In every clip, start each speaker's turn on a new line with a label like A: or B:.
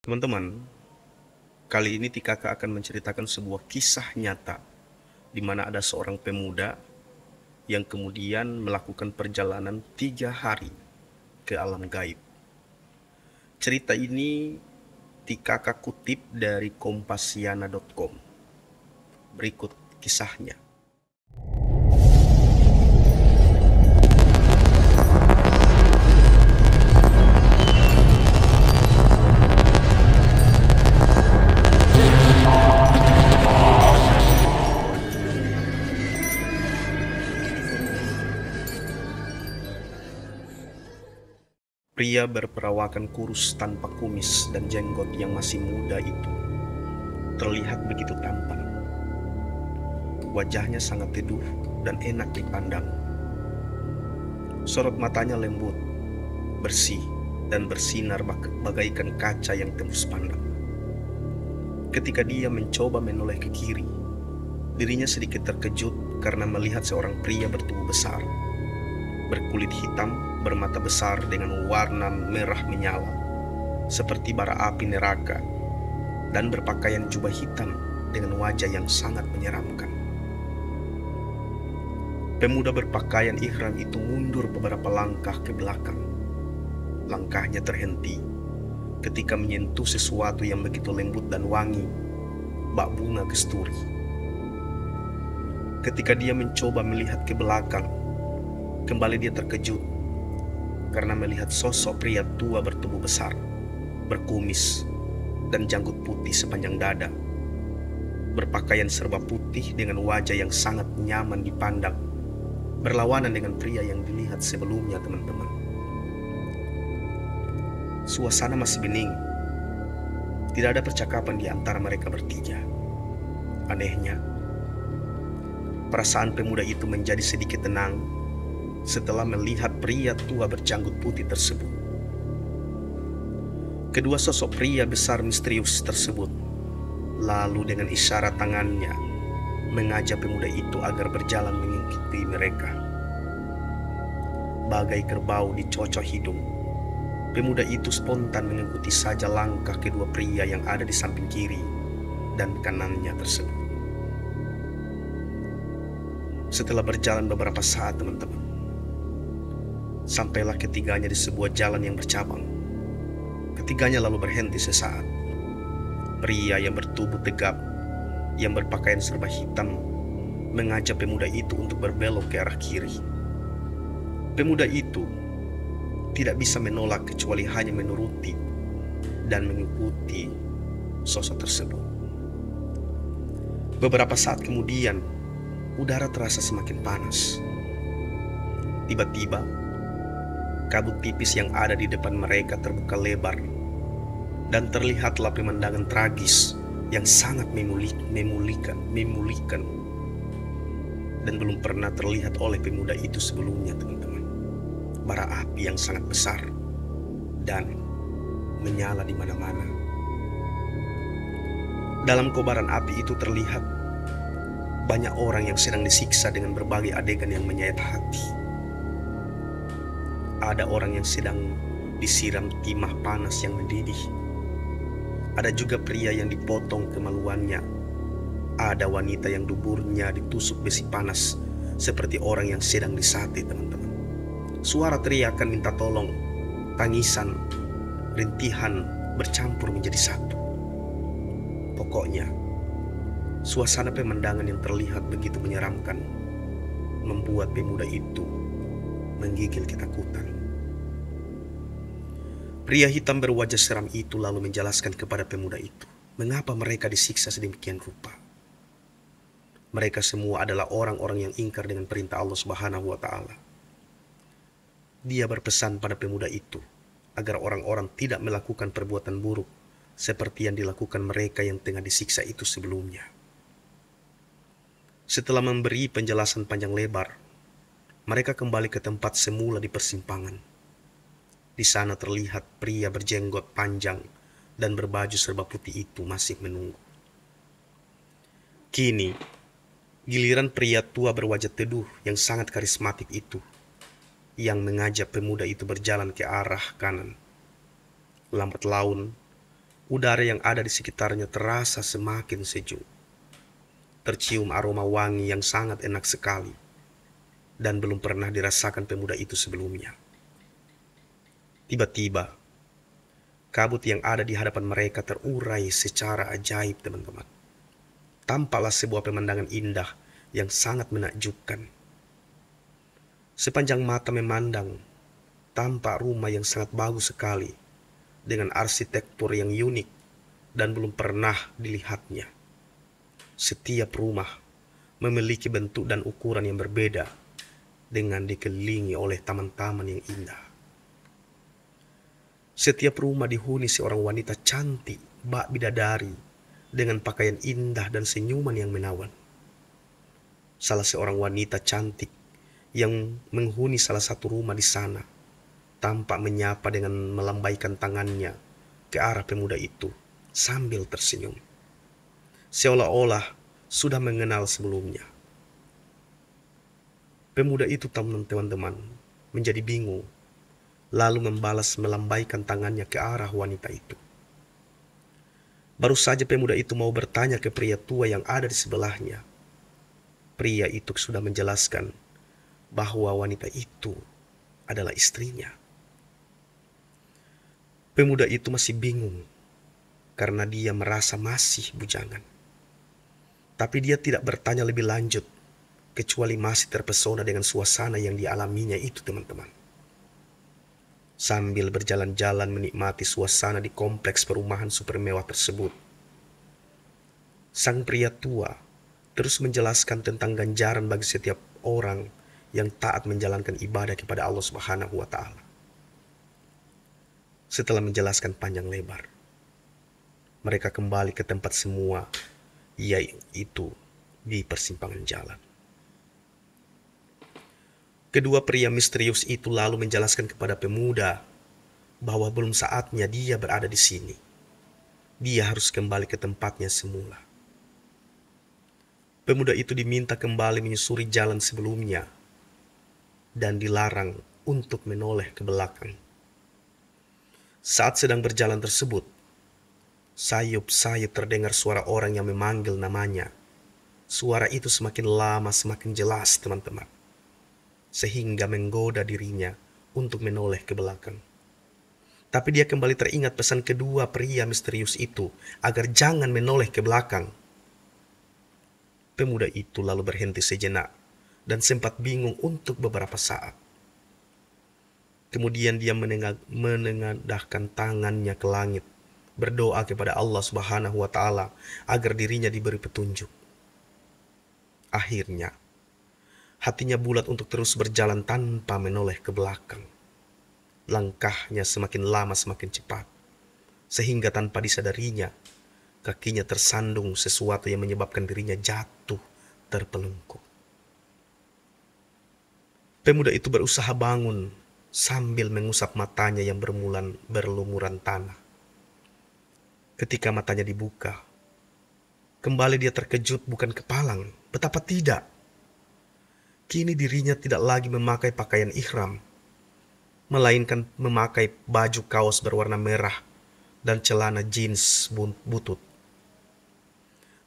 A: Teman-teman, kali ini Tikaka akan menceritakan sebuah kisah nyata di mana ada seorang pemuda yang kemudian melakukan perjalanan 3 hari ke alam gaib. Cerita ini Tikaka kutip dari kompasiana.com. Berikut kisahnya. Pria berperawakan kurus tanpa kumis dan jenggot yang masih muda itu terlihat begitu tampan. Wajahnya sangat teduh dan enak dipandang. Sorot matanya lembut, bersih, dan bersinar bagaikan kaca yang tembus pandang. Ketika dia mencoba menoleh ke kiri, dirinya sedikit terkejut karena melihat seorang pria bertubuh besar, berkulit hitam, bermata besar dengan warna merah menyala, seperti bara api neraka, dan berpakaian jubah hitam dengan wajah yang sangat menyeramkan. Pemuda berpakaian ihram itu mundur beberapa langkah ke belakang. Langkahnya terhenti ketika menyentuh sesuatu yang begitu lembut dan wangi, bak bunga kasturi. Ketika dia mencoba melihat ke belakang, kembali dia terkejut karena melihat sosok pria tua bertubuh besar, berkumis, dan janggut putih sepanjang dada, berpakaian serba putih dengan wajah yang sangat nyaman dipandang, berlawanan dengan pria yang dilihat sebelumnya, teman-teman. Suasana masih bening. Tidak ada percakapan di antara mereka bertiga. Anehnya, perasaan pemuda itu menjadi sedikit tenang setelah melihat pria tua berjanggut putih tersebut. Kedua sosok pria besar misterius tersebut lalu dengan isyarat tangannya mengajak pemuda itu agar berjalan mengikuti mereka. Bagai kerbau dicocok hidung, pemuda itu spontan mengikuti saja langkah kedua pria yang ada di samping kiri dan kanannya tersebut. Setelah berjalan beberapa saat, teman-teman, sampailah ketiganya di sebuah jalan yang bercabang. Ketiganya lalu berhenti sesaat. Pria yang bertubuh tegap, yang berpakaian serba hitam, mengajak pemuda itu untuk berbelok ke arah kiri. Pemuda itu tidak bisa menolak kecuali hanya menuruti dan mengikuti sosok tersebut. Beberapa saat kemudian, udara terasa semakin panas. Tiba-tiba, kabut tipis yang ada di depan mereka terbuka lebar, dan terlihatlah pemandangan tragis yang sangat memulihkan, dan belum pernah terlihat oleh pemuda itu sebelumnya, teman-teman. Bara api yang sangat besar dan menyala di mana-mana. Dalam kobaran api itu terlihat banyak orang yang sedang disiksa dengan berbagai adegan yang menyayat hati. Ada orang yang sedang disiram timah panas yang mendidih. Ada juga pria yang dipotong kemaluannya. Ada wanita yang duburnya ditusuk besi panas seperti orang yang sedang disate, teman-teman. Suara teriakan minta tolong, tangisan, rintihan bercampur menjadi satu. Pokoknya, suasana pemandangan yang terlihat begitu menyeramkan membuat pemuda itu menggigil ketakutan. Pria hitam berwajah seram itu lalu menjelaskan kepada pemuda itu mengapa mereka disiksa sedemikian rupa. Mereka semua adalah orang-orang yang ingkar dengan perintah Allah Subhanahu wa Ta'ala. Dia berpesan pada pemuda itu agar orang-orang tidak melakukan perbuatan buruk seperti yang dilakukan mereka yang tengah disiksa itu sebelumnya. Setelah memberi penjelasan panjang lebar, mereka kembali ke tempat semula di persimpangan. Di sana terlihat pria berjenggot panjang dan berbaju serba putih itu masih menunggu. Kini, giliran pria tua berwajah teduh yang sangat karismatik itu yang mengajak pemuda itu berjalan ke arah kanan. Lambat laun, Udara yang ada di sekitarnya terasa semakin sejuk. Tercium aroma wangi yang sangat enak sekali, dan belum pernah dirasakan pemuda itu sebelumnya. Tiba-tiba, kabut yang ada di hadapan mereka terurai secara ajaib, teman-teman. Tampaklah sebuah pemandangan indah yang sangat menakjubkan. Sepanjang mata memandang, tampak rumah yang sangat bagus sekali, dengan arsitektur yang unik dan belum pernah dilihatnya. Setiap rumah memiliki bentuk dan ukuran yang berbeda, dengan dikelilingi oleh taman-taman yang indah. Setiap rumah dihuni seorang wanita cantik, bak bidadari, dengan pakaian indah dan senyuman yang menawan. Salah seorang wanita cantik yang menghuni salah satu rumah di sana tampak menyapa dengan melambaikan tangannya ke arah pemuda itu sambil tersenyum, seolah-olah sudah mengenal sebelumnya. Pemuda itu, teman-teman, menjadi bingung, lalu membalas melambaikan tangannya ke arah wanita itu. Baru saja pemuda itu mau bertanya ke pria tua yang ada di sebelahnya, pria itu sudah menjelaskan bahwa wanita itu adalah istrinya. Pemuda itu masih bingung karena dia merasa masih bujangan. Tapi dia tidak bertanya lebih lanjut, kecuali masih terpesona dengan suasana yang dialaminya itu, teman-teman. Sambil berjalan-jalan menikmati suasana di kompleks perumahan super mewah tersebut, sang pria tua terus menjelaskan tentang ganjaran bagi setiap orang yang taat menjalankan ibadah kepada Allah Subhanahu wa Ta'ala. Setelah menjelaskan panjang lebar, mereka kembali ke tempat semua, yaitu di persimpangan jalan. Kedua pria misterius itu lalu menjelaskan kepada pemuda bahwa belum saatnya dia berada di sini. Dia harus kembali ke tempatnya semula. Pemuda itu diminta kembali menyusuri jalan sebelumnya dan dilarang untuk menoleh ke belakang. Saat sedang berjalan tersebut, sayup-sayup terdengar suara orang yang memanggil namanya. Suara itu semakin lama semakin jelas, teman-teman, sehingga menggoda dirinya untuk menoleh ke belakang. Tapi dia kembali teringat pesan kedua pria misterius itu agar jangan menoleh ke belakang. Pemuda itu lalu berhenti sejenak dan sempat bingung untuk beberapa saat. Kemudian dia menengadahkan tangannya ke langit, berdoa kepada Allah Subhanahu wa Ta'ala agar dirinya diberi petunjuk. Akhirnya, hatinya bulat untuk terus berjalan tanpa menoleh ke belakang. Langkahnya semakin lama semakin cepat, sehingga tanpa disadarinya, kakinya tersandung sesuatu yang menyebabkan dirinya jatuh terpelungkup. Pemuda itu berusaha bangun sambil mengusap matanya yang berlumuran tanah. Ketika matanya dibuka, kembali dia terkejut bukan kepalang. Betapa tidak. Kini dirinya tidak lagi memakai pakaian ihram, melainkan memakai baju kaos berwarna merah dan celana jeans butut.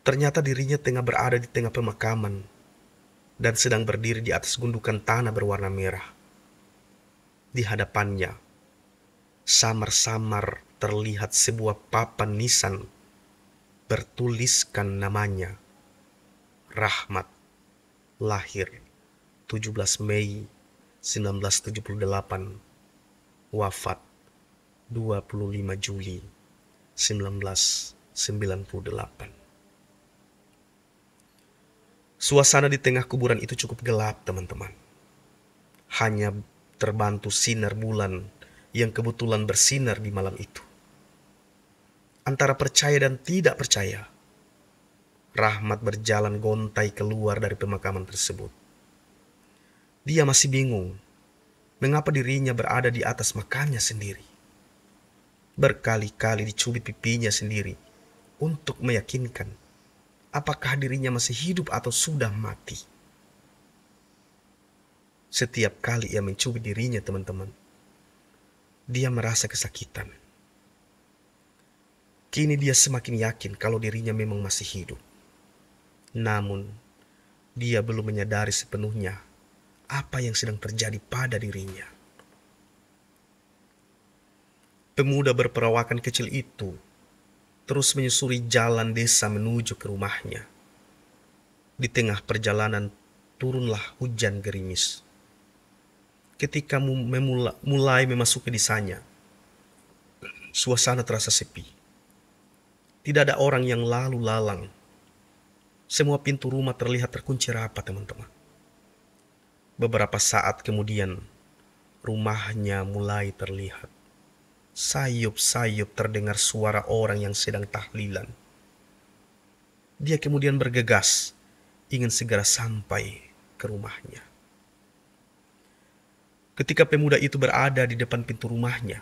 A: Ternyata dirinya tengah berada di tengah pemakaman dan sedang berdiri di atas gundukan tanah berwarna merah. Di hadapannya, samar-samar terlihat sebuah papan nisan bertuliskan namanya, Rahmat, lahir 17 Mei 1978, wafat 25 Juli 1998. Suasana di tengah kuburan itu cukup gelap, teman-teman. Hanya terbantu sinar bulan yang kebetulan bersinar di malam itu. Antara percaya dan tidak percaya, Rahmat berjalan gontai keluar dari pemakaman tersebut. Dia masih bingung mengapa dirinya berada di atas makamnya sendiri. Berkali-kali dicubit pipinya sendiri untuk meyakinkan apakah dirinya masih hidup atau sudah mati. Setiap kali ia mencubit dirinya, teman-teman, dia merasa kesakitan. Kini dia semakin yakin kalau dirinya memang masih hidup. Namun, dia belum menyadari sepenuhnya apa yang sedang terjadi pada dirinya. Pemuda berperawakan kecil itu terus menyusuri jalan desa menuju ke rumahnya. Di tengah perjalanan turunlah hujan gerimis. Ketika mulai memasuki desanya, suasana terasa sepi. Tidak ada orang yang lalu lalang. Semua pintu rumah terlihat terkunci rapat, teman-teman. Beberapa saat kemudian, rumahnya mulai terlihat. Sayup-sayup terdengar suara orang yang sedang tahlilan. Dia kemudian bergegas, ingin segera sampai ke rumahnya. Ketika pemuda itu berada di depan pintu rumahnya,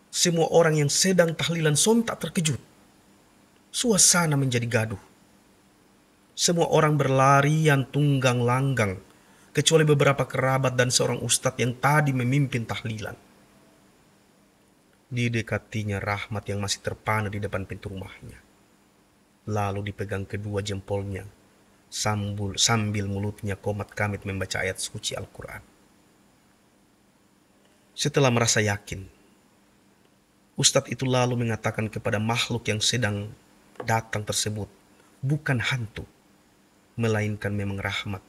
A: semua orang yang sedang tahlilan sontak terkejut. Suasana menjadi gaduh. Semua orang berlarian tunggang langgang, kecuali beberapa kerabat dan seorang ustadz yang tadi memimpin tahlilan. Didekatinya Rahmat yang masih terpana di depan pintu rumahnya. Lalu dipegang kedua jempolnya, sambil mulutnya komat kamit membaca ayat suci Al-Quran. Setelah merasa yakin, ustadz itu lalu mengatakan kepada makhluk yang sedang datang tersebut, bukan hantu, melainkan memang Rahmat,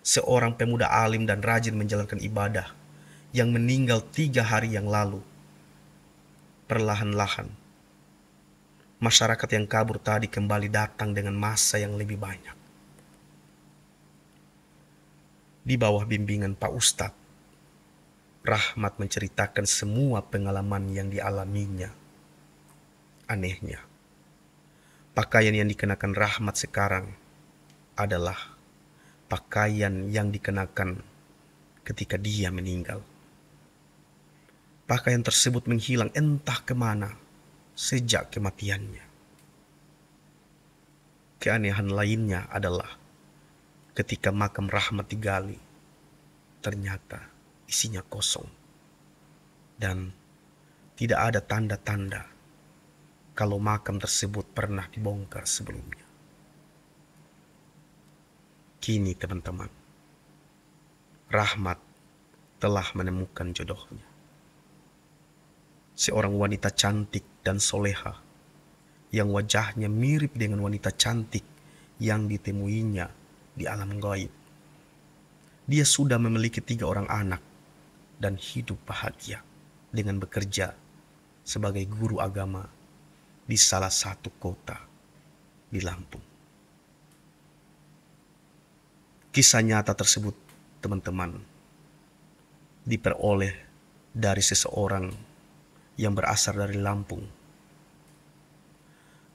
A: seorang pemuda alim dan rajin menjalankan ibadah yang meninggal 3 hari yang lalu. Perlahan-lahan, masyarakat yang kabur tadi kembali datang dengan massa yang lebih banyak. Di bawah bimbingan Pak Ustadz, Rahmat menceritakan semua pengalaman yang dialaminya. Anehnya, pakaian yang dikenakan Rahmat sekarang adalah pakaian yang dikenakan ketika dia meninggal. Pakaian tersebut menghilang entah kemana sejak kematiannya. Keanehan lainnya adalah ketika makam Rahmat digali, ternyata isinya kosong dan tidak ada tanda-tanda kalau makam tersebut pernah dibongkar sebelumnya. Kini teman-teman, Rahmat telah menemukan jodohnya. Seorang wanita cantik dan soleha yang wajahnya mirip dengan wanita cantik yang ditemuinya di alam gaib. Dia sudah memiliki 3 orang anak dan hidup bahagia dengan bekerja sebagai guru agama di salah satu kota di Lampung. Kisah nyata tersebut, teman-teman, diperoleh dari seseorang yang berasal dari Lampung.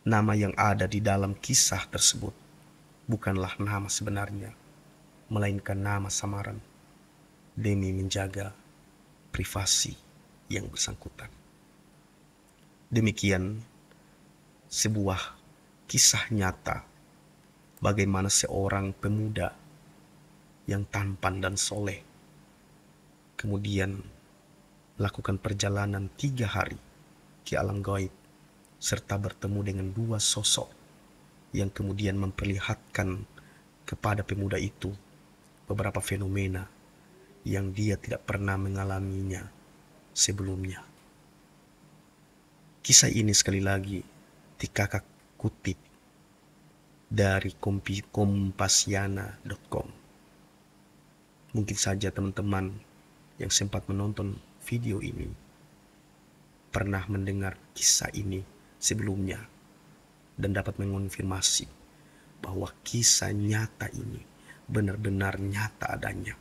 A: Nama yang ada di dalam kisah tersebut bukanlah nama sebenarnya, melainkan nama samaran demi menjaga privasi yang bersangkutan. Demikian sebuah kisah nyata bagaimana seorang pemuda yang tampan dan soleh kemudian lakukan perjalanan 3 hari ke alam gaib serta bertemu dengan 2 sosok yang kemudian memperlihatkan kepada pemuda itu beberapa fenomena yang dia tidak pernah mengalaminya sebelumnya. Kisah ini sekali lagi Kakak kutip dari kompasiana.com. Mungkin saja teman-teman yang sempat menonton video ini pernah mendengar kisah ini sebelumnya dan dapat mengonfirmasi bahwa kisah nyata ini benar-benar nyata adanya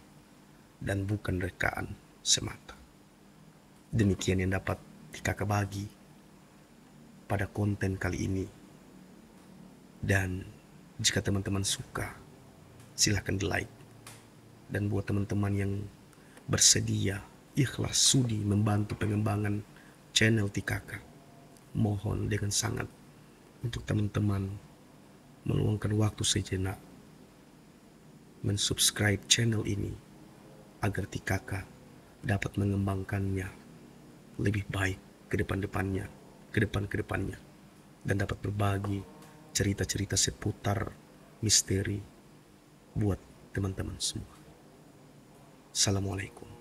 A: dan bukan rekaan semata. Demikian yang dapat kakak bagi pada konten kali ini. Dan jika teman-teman suka, silahkan di-like. Dan buat teman-teman yang bersedia, ikhlas, sudi membantu pengembangan channel Tikaka, mohon dengan sangat untuk teman-teman meluangkan waktu sejenak mensubscribe channel ini agar Tikaka dapat mengembangkannya lebih baik ke depan-depannya. dan dapat berbagi cerita-cerita seputar misteri buat teman-teman semua. Assalamualaikum.